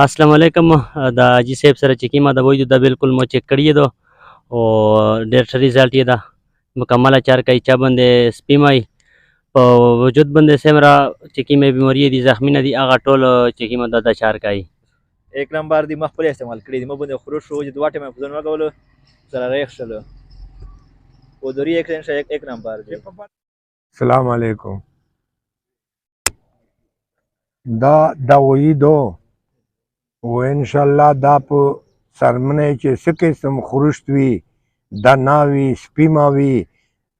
अस्सलाम वालेकुम د हाجي صاحب سره چې کومه د وجود دا بالکل مو چیک کړی دو او ډېر ښه ریزلټ یې ده مکمله چارکای چا باندې سپیمای په وجود باندې سمرا چې کومه بیماری دي زخمی نه دي هغه ټول چې کومه د چارکای एक नंबर دی مخ پر استعمال کړی دی مو باندې خروش شو چې دوه ټیمه په ځون وګولو سره ریخ شلو او دوری एक नंबर دی السلام علیکم دا دوايي دو و انشاءالله دا په سرمنه چې څه قسم خروشت وي دا ناوي سپیما وي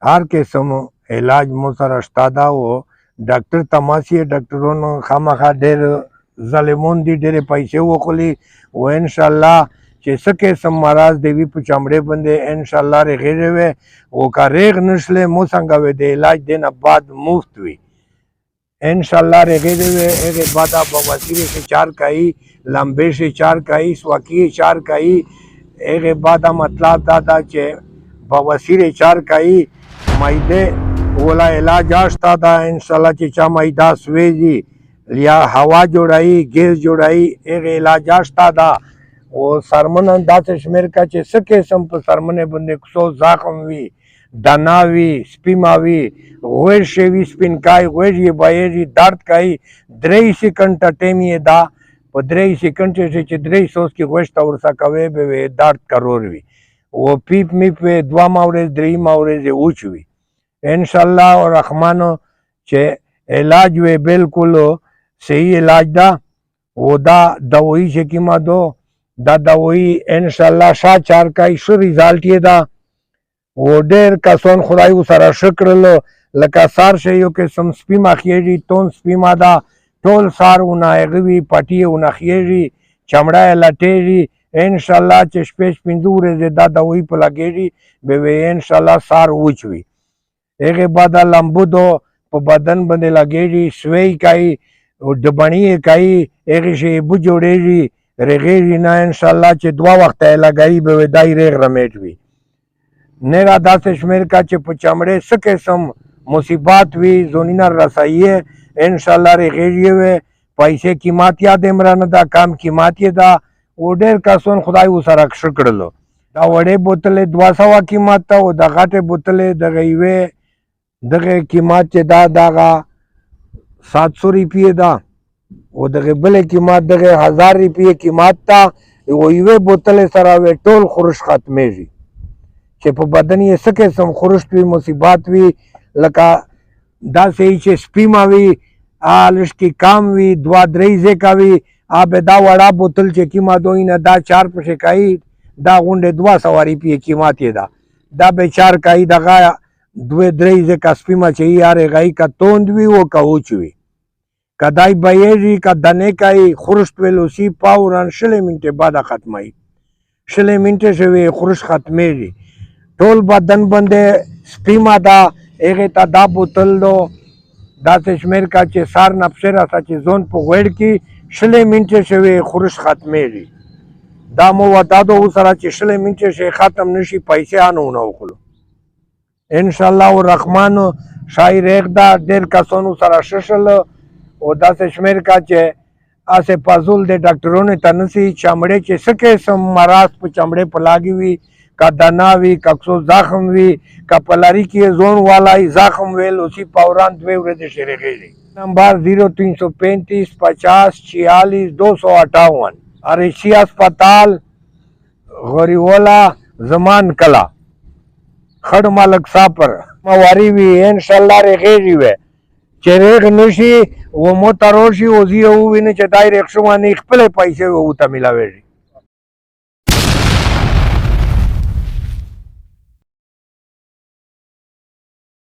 هر قسم علاج مو سره شته دا و ډاکټر تماسي ډاکټرونو خامخا ډېر ظالمون دي ډېرې پیسې وخولي و انشاءالله چې څه قسم مرض دی وي په چمړې باندې انشاءالله رغېږي وي و که ریغ نشلی مو څنګه وي د علاج دی نه بعد مفت وي انشاءاللہ رغیدے ہوئے ایک بادا بواسیر سے چار کائی لمبے سے چار کائی سواکی چار کائی ایک بادا مطلب دادا چے بواسیر چار کائی مائدے اولا علاج آشتا دا انشاءاللہ چے چا مائدہ سویجی لیا ہوا جوڑائی گیز جوڑائی ایک علاج آشتا دا وہ سرمن انداز شمیر کا چے سکے سم پر سرمن بندے کسو زاخم وی دناوی سپیماوی غویر شوی سپینکای غویر یې بایږي درد کوي 3 سکند ټایم یې دا په 3 سکند چې 300 کې غوښته ورسا کوي به درد کرور وي او پیپ می په 2 ماورز 3 ماورز اوچوي ان شاء الله الرحمن چې علاج وی بالکل صحیح علاج دا او دا دوايي چې کیما دو دا دوايي ان شاء الله شا چار کای شو ریزالټ یې دا و ډېر کسان خدای سره شکرلو لکه سار شي یو قسم سپیما خېږي تون سپیما دا ټول سار ونه هغوي پټي ونه خېږي چمړه یې لټېږي انشاءالله چې شپې 5 ورځې دا دوايي په لګېږي به انشاءالله سار وچوي هغې بعد لمبو دو په بدن باندې لګېږي سوی کوي ډبڼي یې کوي هغې شی اوبه جوړېږي رغېږي نه انشاءالله چې 2 وخته یې لګوي به دای ریغ رمیټ وي نیرا داسې شمیر کا چې په چمړې څه قسم مصیبات وي زونینا رسایي انشاءالله رغېږي وي پیسې قیمت یاد عمران دا کام قیمت یې دا و ډېر کسان خدای ورسره ښه کړلو دا وړې بوتلې 200 قیمت ته او د غټې بوتلې دغه یوې دغه قیمت چې دا دغه 700 روپیې ده او دغه بلې قیمت دغه 1000 روپیې قیمت ته او یوې بوتلې سره وی ټول خورش ختمېږي چې په بدن یې څه قسم خورشت وي مصیبات وي لکه داسې چې سپیما وي لږ کام وي 2-3 ځکه وي به دا وړه بوتل چې قیمت دوی نه دا 4 پسې کوي دا غونډې 200 روپیې قیمت یې ده دا به 4 کوي دغه 2-3 ځکه سپیما چې یې هغې که توند وي او که اوچ وي که دای بهېږي که دنې کوي خورشت ویلوسي فوراً 20 منټې بعده ختموي 20 منټې شوي خورش ختمېږي ټول بدن باندې سپیما دا هغې ته دا بوتل دو داسې شمیر کا چې سار نفسه راسه چې زون په غوړ کې 20 منټې شوي خورش ختمېږي دا مو ودا دو سره چې 20 منټې شي ختم نشي پیسې انو نه وکړو انشاءالله الرحمن شاعر ایک دا ډېر کسانو سره ششل او داسې شمیر کا چې اسه پازول د ډاکټرونو ته نسی چمړې چې څه قسم مرض په چمړې په لاګي وي کا دنا وی ککسو زخم وی کا پلاری کی زون والا زخم ویل اسی پوران 2 ورځې شریږي نمبر 0335 50 46 258 ارشی اسپتال غریولا زمان کلا خړ ملک ساپر مواری وی انشاءالله رغېږي وي چې ریغ نشي و مو تروشي او زی او ویني چې دای ریښ شو باندې خپل پیسې وو ته ملاوي